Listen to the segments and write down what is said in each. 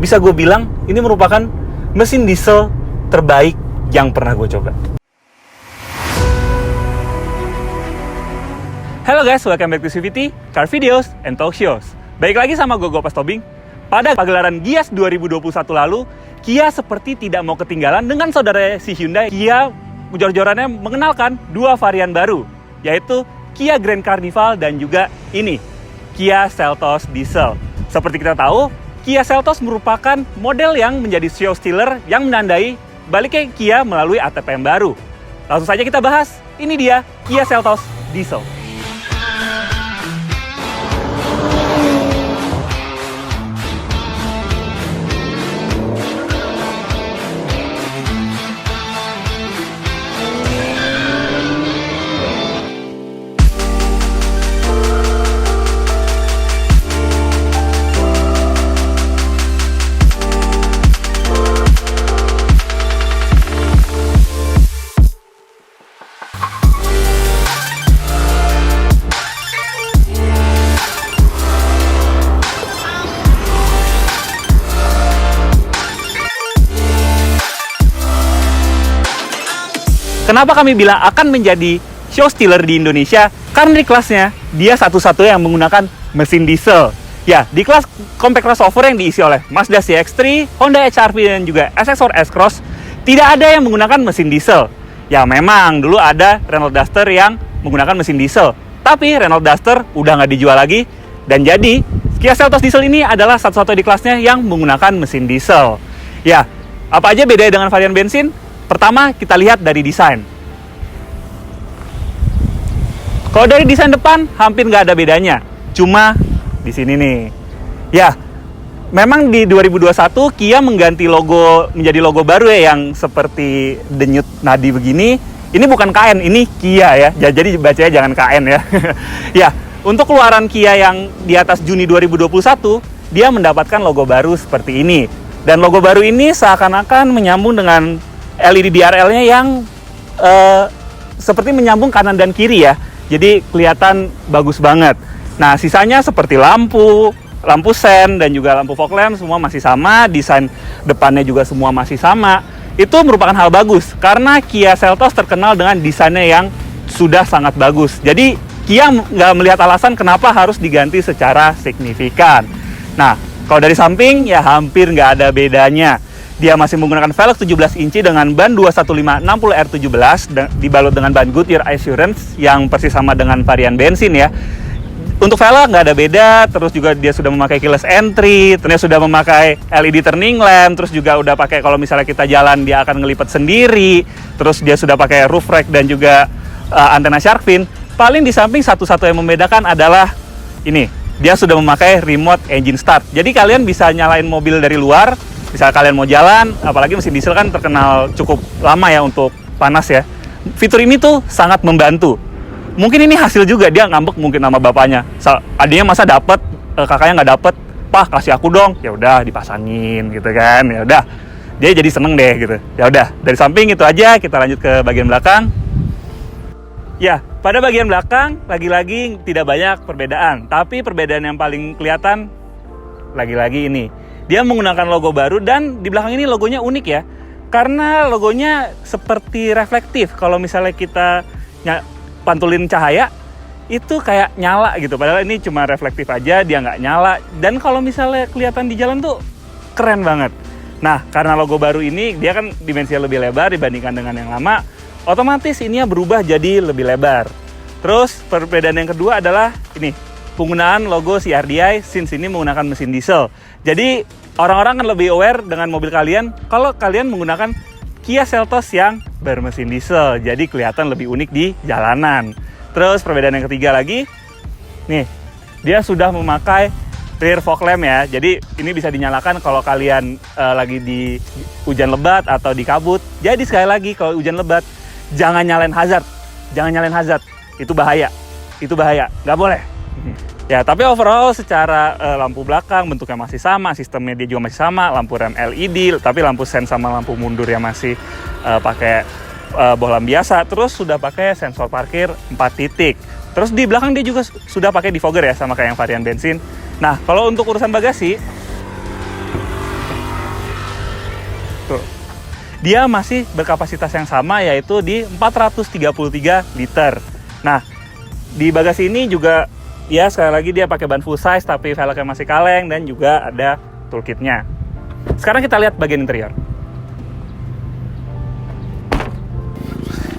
bisa gue bilang ini merupakan mesin diesel terbaik yang pernah gue coba. Halo guys, welcome back to CVT, Car Videos and Talk Shows. Baik lagi sama gue Gopas Tobing. Pada pagelaran Gias 2021 lalu, Kia seperti tidak mau ketinggalan dengan saudara si Hyundai. Kia jor-jorannya mengenalkan dua varian baru, yaitu Kia Grand Carnival dan juga ini, Kia Seltos Diesel. Seperti kita tahu, Kia Seltos merupakan model yang menjadi show stealer yang menandai baliknya Kia melalui ATPM baru. Langsung saja kita bahas, ini dia Kia Seltos Diesel. Kenapa kami bilang akan menjadi show stealer di Indonesia? Karena di kelasnya, dia satu-satunya yang menggunakan mesin diesel. Ya, di kelas compact crossover yang diisi oleh Mazda CX-3, Honda HR-V, dan juga SX4 S-Cross, tidak ada yang menggunakan mesin diesel. Ya, memang dulu ada Renault Duster yang menggunakan mesin diesel. Tapi Renault Duster udah nggak dijual lagi. Dan jadi, Kia Seltos Diesel ini adalah satu-satunya di kelasnya yang menggunakan mesin diesel. Ya, apa aja bedanya dengan varian bensin? Pertama, kita lihat dari desain. Kalau dari desain depan, hampir nggak ada bedanya. Cuma di sini nih. Ya, memang di 2021, Kia mengganti logo menjadi logo baru ya, yang seperti denyut nadi begini. Ini bukan KN, ini Kia ya. Jadi bacanya jangan KN ya. Ya, untuk keluaran Kia yang di atas Juni 2021, dia mendapatkan logo baru seperti ini. Dan logo baru ini seakan-akan menyambung dengan LED DRL-nya yang seperti menyambung kanan dan kiri ya. Jadi kelihatan bagus banget. Nah, sisanya seperti lampu sen dan juga lampu fog lamp semua masih sama. Desain depannya juga semua masih sama. Itu merupakan hal bagus karena Kia Seltos terkenal dengan desainnya yang sudah sangat bagus. Jadi Kia nggak melihat alasan kenapa harus diganti secara signifikan. Nah, kalau dari samping ya hampir nggak ada bedanya. Dia masih menggunakan velg 17 inci dengan ban 215/60R17 dibalut dengan ban Goodyear Assurance yang persis sama dengan varian bensin ya. Untuk velg nggak ada beda, terus juga dia sudah memakai keyless entry, ternyata sudah memakai LED turning lamp, terus juga udah pakai kalau misalnya kita jalan dia akan ngelipat sendiri, terus dia sudah pakai roof rack dan juga antena shark fin. Paling di samping satu-satu yang membedakan adalah ini, dia sudah memakai remote engine start. Jadi kalian bisa nyalain mobil dari luar. Misal kalian mau jalan, apalagi mesin diesel kan terkenal cukup lama ya untuk panas ya. Fitur ini tuh sangat membantu. Mungkin ini hasil juga, dia ngambek mungkin sama bapaknya. Adanya masa dapet, kakaknya nggak dapet, "Pah, kasih aku dong." Ya udah dipasangin gitu kan. Ya udah. Dia jadi seneng deh gitu. Ya udah, dari samping itu aja, kita lanjut ke bagian belakang. Ya, pada bagian belakang lagi-lagi tidak banyak perbedaan, tapi perbedaan yang paling kelihatan lagi-lagi ini. Dia menggunakan logo baru dan di belakang ini logonya unik ya. Karena logonya seperti reflektif. Kalau misalnya kita pantulin cahaya, itu kayak nyala gitu. Padahal ini cuma reflektif aja, dia nggak nyala. Dan kalau misalnya kelihatan di jalan tuh keren banget. Nah, karena logo baru ini, dia kan dimensinya lebih lebar dibandingkan dengan yang lama. Otomatis ininya berubah jadi lebih lebar. Terus perbedaan yang kedua adalah ini. Penggunaan logo CRDI since ini menggunakan mesin diesel. Jadi orang-orang kan lebih aware dengan mobil kalian kalau kalian menggunakan Kia Seltos yang bermesin diesel. Jadi kelihatan lebih unik di jalanan. Terus perbedaan yang ketiga lagi, nih dia sudah memakai rear fog lamp ya. Jadi ini bisa dinyalakan kalau kalian lagi di hujan lebat atau di kabut. Jadi sekali lagi kalau hujan lebat jangan nyalain hazard. Jangan nyalain hazard. Itu bahaya. Nggak boleh. Ya, tapi overall secara lampu belakang bentuknya masih sama, sistemnya dia juga masih sama, lampu rem LED, tapi lampu sen sama lampu mundur yang masih pakai bohlam biasa. Terus sudah pakai sensor parkir 4 titik. Terus di belakang dia juga sudah pakai defogger ya, sama kayak yang varian bensin. Nah, kalau untuk urusan bagasi, Tuh. Dia masih berkapasitas yang sama, yaitu di 433 liter. Nah, di bagasi ini juga, ya sekali lagi dia pakai ban full size, tapi velgnya masih kaleng, dan juga ada toolkitnya. Sekarang kita lihat bagian interior.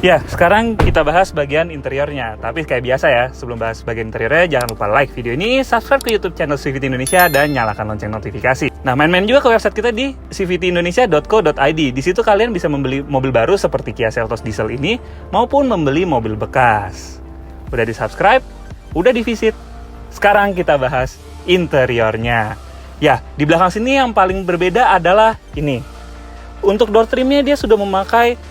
Ya, sekarang kita bahas bagian interiornya. Tapi kayak biasa ya, sebelum bahas bagian interiornya, jangan lupa like video ini, subscribe ke YouTube channel CVT Indonesia, dan nyalakan lonceng notifikasi. Nah, main-main juga ke website kita di cvtindonesia.co.id. Di situ kalian bisa membeli mobil baru seperti Kia Seltos diesel ini, maupun membeli mobil bekas. Udah di-subscribe, udah di-visit. Sekarang kita bahas interiornya. Ya, di belakang sini yang paling berbeda adalah ini. Untuk door trimnya dia sudah memakai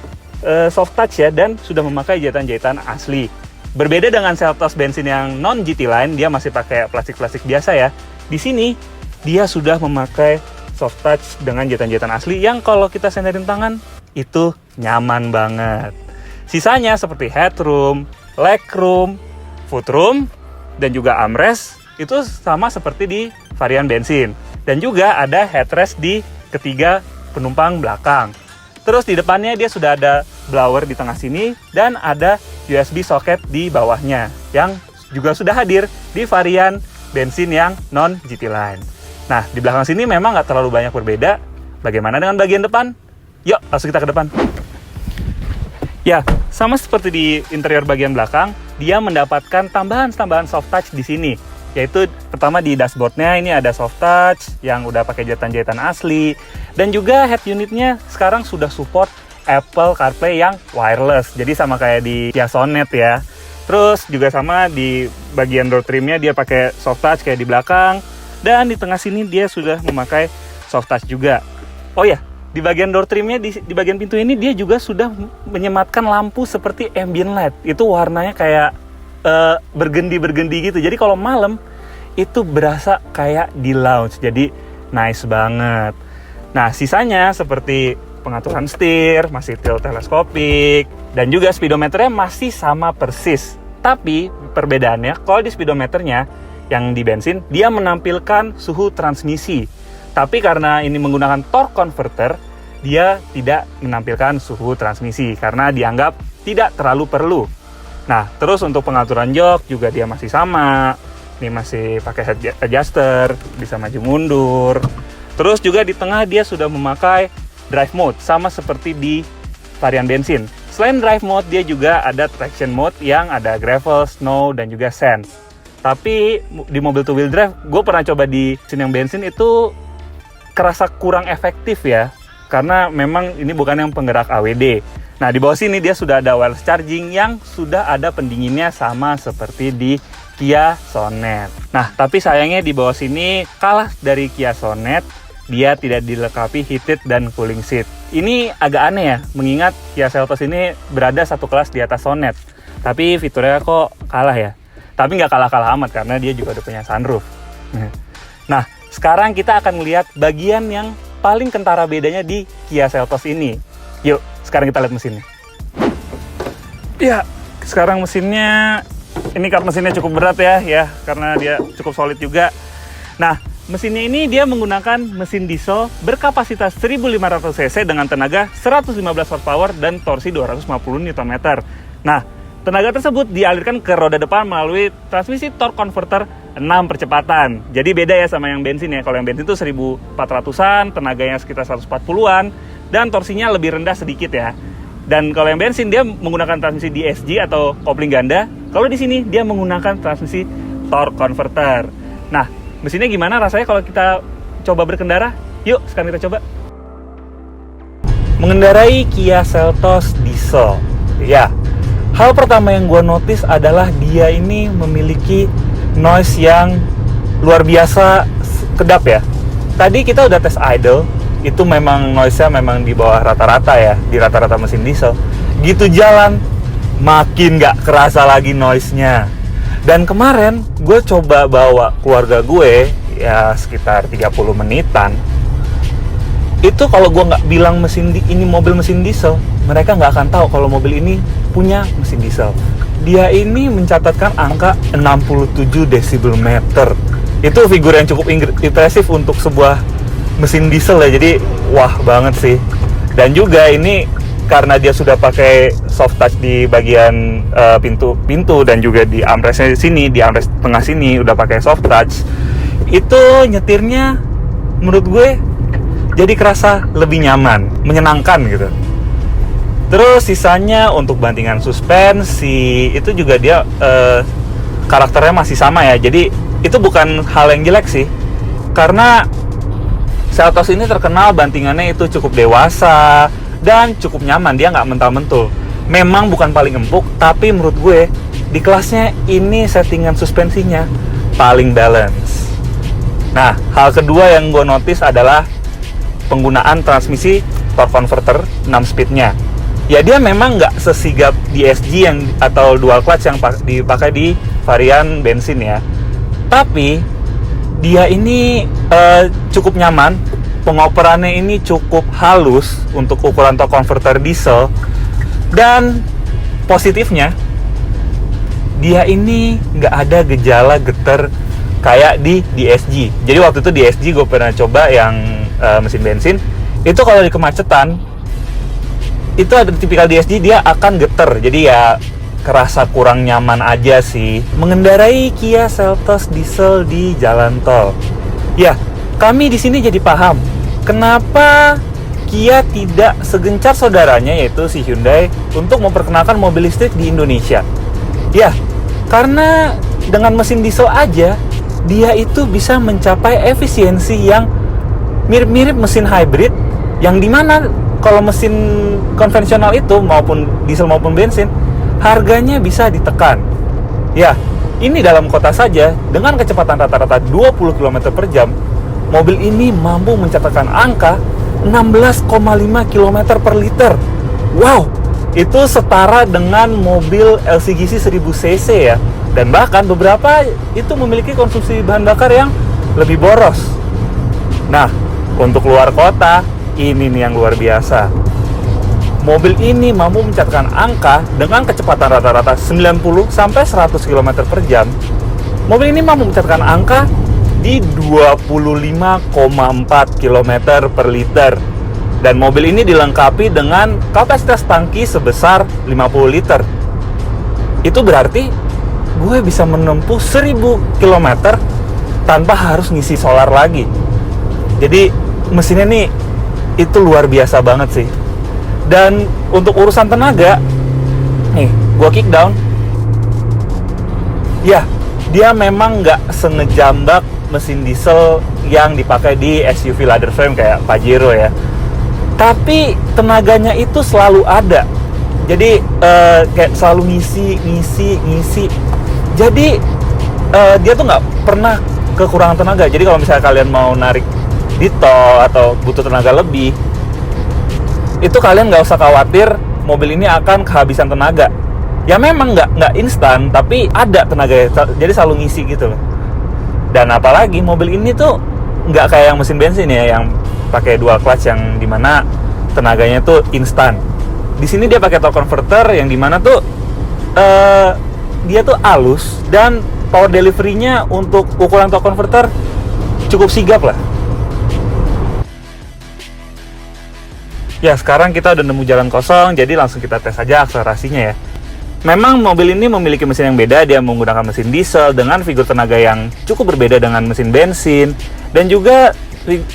soft touch ya, dan sudah memakai jahitan-jahitan asli. Berbeda dengan Seltos bensin yang non GT line, dia masih pakai plastik-plastik biasa ya. Di sini dia sudah memakai soft touch dengan jahitan-jahitan asli yang kalau kita senderin tangan itu nyaman banget. Sisanya seperti headroom, legroom, footroom, dan juga armrest itu sama seperti di varian bensin. Dan juga ada headrest di ketiga penumpang belakang. Terus di depannya dia sudah ada blower di tengah sini, dan ada USB socket di bawahnya yang juga sudah hadir di varian bensin yang non GT line. Nah, di belakang sini memang nggak terlalu banyak berbeda. Bagaimana dengan bagian depan? Yuk, langsung kita ke depan. Ya, sama seperti di interior bagian belakang, dia mendapatkan tambahan-tambahan soft touch di sini. Yaitu pertama di dashboardnya ini ada soft touch yang udah pakai jahitan-jahitan asli, dan juga head unitnya sekarang sudah support Apple CarPlay yang wireless, jadi sama kayak di Kia Sonet ya. Terus juga sama di bagian door trimnya dia pakai soft touch kayak di belakang, dan di tengah sini dia sudah memakai soft touch juga. Oh ya, di bagian door trimnya di bagian pintu ini dia juga sudah menyematkan lampu seperti ambient light. Itu warnanya kayak bergendi-bergendi gitu. Jadi kalau malam itu berasa kayak di lounge. Jadi nice banget. Nah, sisanya seperti pengaturan setir, masih tilt teleskopik, dan juga speedometernya masih sama persis. Tapi perbedaannya, kalau di speedometernya yang di bensin, dia menampilkan suhu transmisi. Tapi karena ini menggunakan torque converter, dia tidak menampilkan suhu transmisi karena dianggap tidak terlalu perlu. Nah, terus untuk pengaturan jok juga dia masih sama. Ini masih pakai head adjuster, bisa maju mundur. Terus juga di tengah dia sudah memakai drive mode, sama seperti di varian bensin. Selain drive mode, dia juga ada traction mode yang ada gravel, snow, dan juga sand. Tapi di mobil two wheel drive, gue pernah coba di mesin yang bensin itu kerasa kurang efektif ya. Karena memang ini bukan yang penggerak AWD. Nah, di bawah sini dia sudah ada wireless charging yang sudah ada pendinginnya sama seperti di Kia Sonet. Nah, tapi sayangnya di bawah sini kalah dari Kia Sonet, dia tidak dilengkapi heated dan cooling seat. Ini agak aneh ya, mengingat Kia Seltos ini berada satu kelas di atas Sonet. Tapi fiturnya kok kalah ya. Tapi nggak kalah-kalah amat karena dia juga udah punya sunroof. Nah, sekarang kita akan melihat bagian yang paling kentara bedanya di Kia Seltos ini. Yuk, sekarang kita lihat mesinnya. Ya, sekarang mesinnya, ini kap mesinnya cukup berat ya, karena dia cukup solid juga. Nah, mesinnya ini dia menggunakan mesin diesel berkapasitas 1500 cc dengan tenaga 115 horsepower dan torsi 250 Nm. Nah, tenaga tersebut dialirkan ke roda depan melalui transmisi torque converter 6 percepatan. Jadi beda ya sama yang bensin ya. Kalau yang bensin itu 1400-an, tenaganya sekitar 140-an, dan torsinya lebih rendah sedikit ya. Dan kalau yang bensin dia menggunakan transmisi DSG atau kopling ganda. Kalau di sini dia menggunakan transmisi torque converter. Nah, mesinnya gimana rasanya kalau kita coba berkendara? Yuk, sekarang kita coba. Mengendarai Kia Seltos diesel. Ya, hal pertama yang gue notice adalah dia ini memiliki noise yang luar biasa kedap ya. Tadi kita udah tes idle, itu memang noise-nya memang di bawah rata-rata ya, di rata-rata mesin diesel. Gitu jalan, makin gak kerasa lagi noise-nya. Dan kemarin gue coba bawa keluarga gue, ya sekitar 30 menitan. Itu kalau gue nggak bilang ini mobil mesin diesel, mereka nggak akan tahu kalau mobil ini punya mesin diesel. Dia ini mencatatkan angka 67 decibel meter. Itu figur yang cukup impresif untuk sebuah mesin diesel ya, jadi wah banget sih. Dan juga ini karena dia sudah pakai soft touch di bagian pintu dan juga di armrestnya sini, di armrest tengah sini udah pakai soft touch. Itu nyetirnya menurut gue jadi kerasa lebih nyaman, menyenangkan gitu. Terus sisanya untuk bantingan suspensi itu juga dia karakternya masih sama ya. Jadi itu bukan hal yang jelek sih, karena Seltos ini terkenal bantingannya itu cukup dewasa dan cukup nyaman, dia nggak mental-mentul. Memang bukan paling empuk, tapi menurut gue di kelasnya ini settingan suspensinya paling balance. Nah, hal kedua yang gue notice adalah penggunaan transmisi torque converter 6 speednya. Ya dia memang nggak sesigap DSG atau dual clutch yang dipakai di varian bensin ya. Tapi dia ini cukup nyaman, pengoperannya ini cukup halus untuk ukuran torque converter diesel. Dan positifnya, dia ini nggak ada gejala getar kayak di DSG. Jadi waktu itu DSG gue pernah coba yang mesin bensin, itu kalau di kemacetan, itu ada tipikal DSG dia akan getar. Jadi ya kerasa kurang nyaman aja sih mengendarai Kia Seltos diesel di jalan tol. Ya, kami di sini jadi paham kenapa Kia tidak segencar saudaranya yaitu si Hyundai untuk memperkenalkan mobil listrik di Indonesia. Ya, karena dengan mesin diesel aja dia itu bisa mencapai efisiensi yang mirip-mirip mesin hybrid, yang dimana kalau mesin konvensional itu maupun diesel maupun bensin harganya bisa ditekan. Ya, ini dalam kota saja dengan kecepatan rata-rata 20 km per jam, mobil ini mampu mencatatkan angka 16,5 km per liter. Wow, itu setara dengan mobil LCGC 1000 cc ya. Dan bahkan beberapa itu memiliki konsumsi bahan bakar yang lebih boros. Nah, untuk luar kota, ini nih yang luar biasa. Mobil ini mampu mencatatkan angka dengan kecepatan rata-rata 90 sampai 100 km per jam. Mobil ini mampu mencatatkan angka di 25,4 km per liter. Dan mobil ini dilengkapi dengan kapasitas tangki sebesar 50 liter. Itu berarti gue bisa menempuh 1000 km tanpa harus ngisi solar lagi. Jadi mesinnya nih itu luar biasa banget sih. Dan untuk urusan tenaga, nih, gua kick down. Ya, dia memang nggak sengejambak mesin diesel yang dipakai di SUV ladder frame kayak Pajero ya. Tapi tenaganya itu selalu ada. Jadi kayak selalu ngisi. Jadi dia tuh nggak pernah kekurangan tenaga. Jadi kalau misalnya kalian mau narik di tol atau butuh tenaga lebih, itu kalian nggak usah khawatir mobil ini akan kehabisan tenaga. Ya memang nggak instan, tapi ada tenaga, jadi selalu ngisi gitu loh. Dan apalagi mobil ini tuh nggak kayak yang mesin bensin ya, yang pakai dual clutch yang dimana tenaganya tuh instan. Di sini dia pakai torque converter yang dimana tuh dia tuh halus dan power delivery-nya untuk ukuran torque converter cukup sigap lah. Ya, sekarang kita udah nemu jalan kosong, jadi langsung kita tes aja akselerasinya ya. Memang mobil ini memiliki mesin yang beda, dia menggunakan mesin diesel dengan figur tenaga yang cukup berbeda dengan mesin bensin, dan juga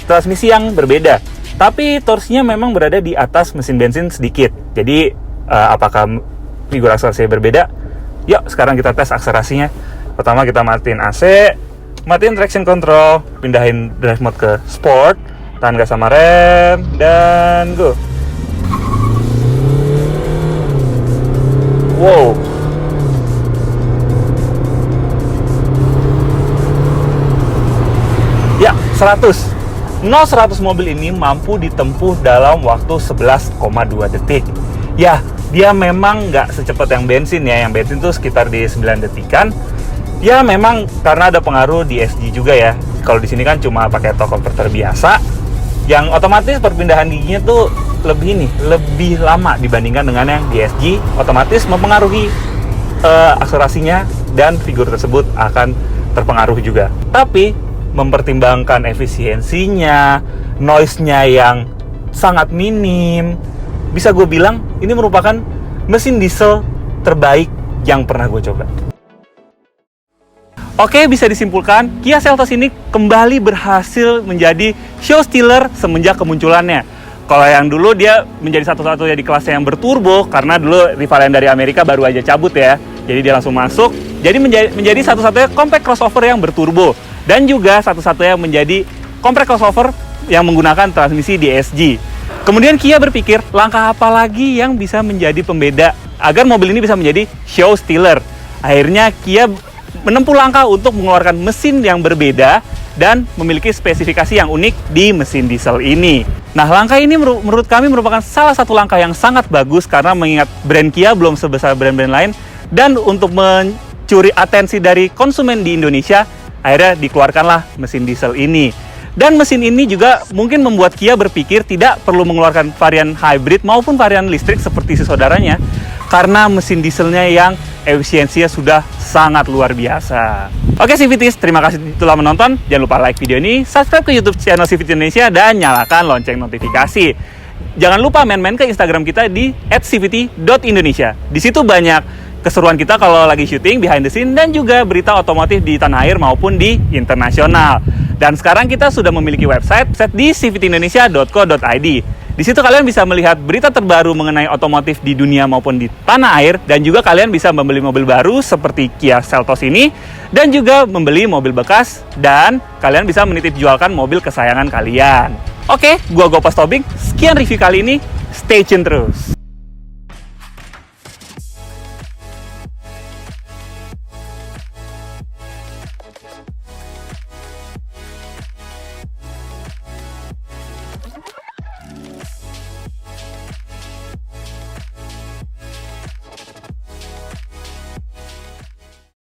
transmisi yang berbeda. Tapi torsinya memang berada di atas mesin bensin sedikit. Jadi, apakah figur akselerasinya berbeda? Yuk, sekarang kita tes akselerasinya. Pertama kita matiin AC, matiin traction control, pindahin drive mode ke sport, tahan gas sama rem, dan go. Wow. Ya, 100. 0-100 mobil ini mampu ditempuh dalam waktu 11,2 detik. Ya, dia memang nggak secepat yang bensin ya. Yang bensin tuh sekitar di 9 detikan. Ya, memang karena ada pengaruh DSG juga ya. Kalau di sini kan cuma pakai torque converter biasa, yang otomatis perpindahan giginya tuh lebih lama dibandingkan dengan yang DSG, otomatis mempengaruhi akselerasinya dan figur tersebut akan terpengaruh juga. Tapi mempertimbangkan efisiensinya noise-nya yang sangat minim. Bisa gue bilang ini merupakan mesin diesel terbaik yang pernah gue coba. Oke, bisa disimpulkan Kia Seltos ini kembali berhasil menjadi show stealer semenjak kemunculannya. Kalau yang dulu dia menjadi satu-satunya di kelasnya yang berturbo, karena dulu rival yang dari Amerika baru aja cabut ya. Jadi dia langsung masuk, jadi menjadi satu-satunya compact crossover yang berturbo. Dan juga satu-satunya menjadi compact crossover yang menggunakan transmisi DSG. Kemudian Kia berpikir, langkah apa lagi yang bisa menjadi pembeda agar mobil ini bisa menjadi show stealer. Akhirnya Kia menempuh langkah untuk mengeluarkan mesin yang berbeda dan memiliki spesifikasi yang unik di mesin diesel ini. Nah, langkah ini menurut kami merupakan salah satu langkah yang sangat bagus karena mengingat brand Kia belum sebesar brand-brand lain, dan untuk mencuri atensi dari konsumen di Indonesia, akhirnya dikeluarkanlah mesin diesel ini. Dan mesin ini juga mungkin membuat Kia berpikir tidak perlu mengeluarkan varian hybrid maupun varian listrik seperti si saudaranya, karena mesin dieselnya yang efisiensinya sudah sangat luar biasa. Oke CVTs, terima kasih telah menonton. Jangan lupa like video ini, subscribe ke YouTube channel CVT Indonesia, dan nyalakan lonceng notifikasi. Jangan lupa main-main ke Instagram kita di @cvt.indonesia. Di situ banyak keseruan kita kalau lagi syuting, behind the scene, dan juga berita otomotif di tanah air maupun di internasional. Dan sekarang kita sudah memiliki website di cvtindonesia.co.id. Di situ kalian bisa melihat berita terbaru mengenai otomotif di dunia maupun di tanah air, dan juga kalian bisa membeli mobil baru seperti Kia Seltos ini, dan juga membeli mobil bekas, dan kalian bisa menitip jualkan mobil kesayangan kalian. Oke, gua Gopas Tobing. Sekian review kali ini. Stay tune terus.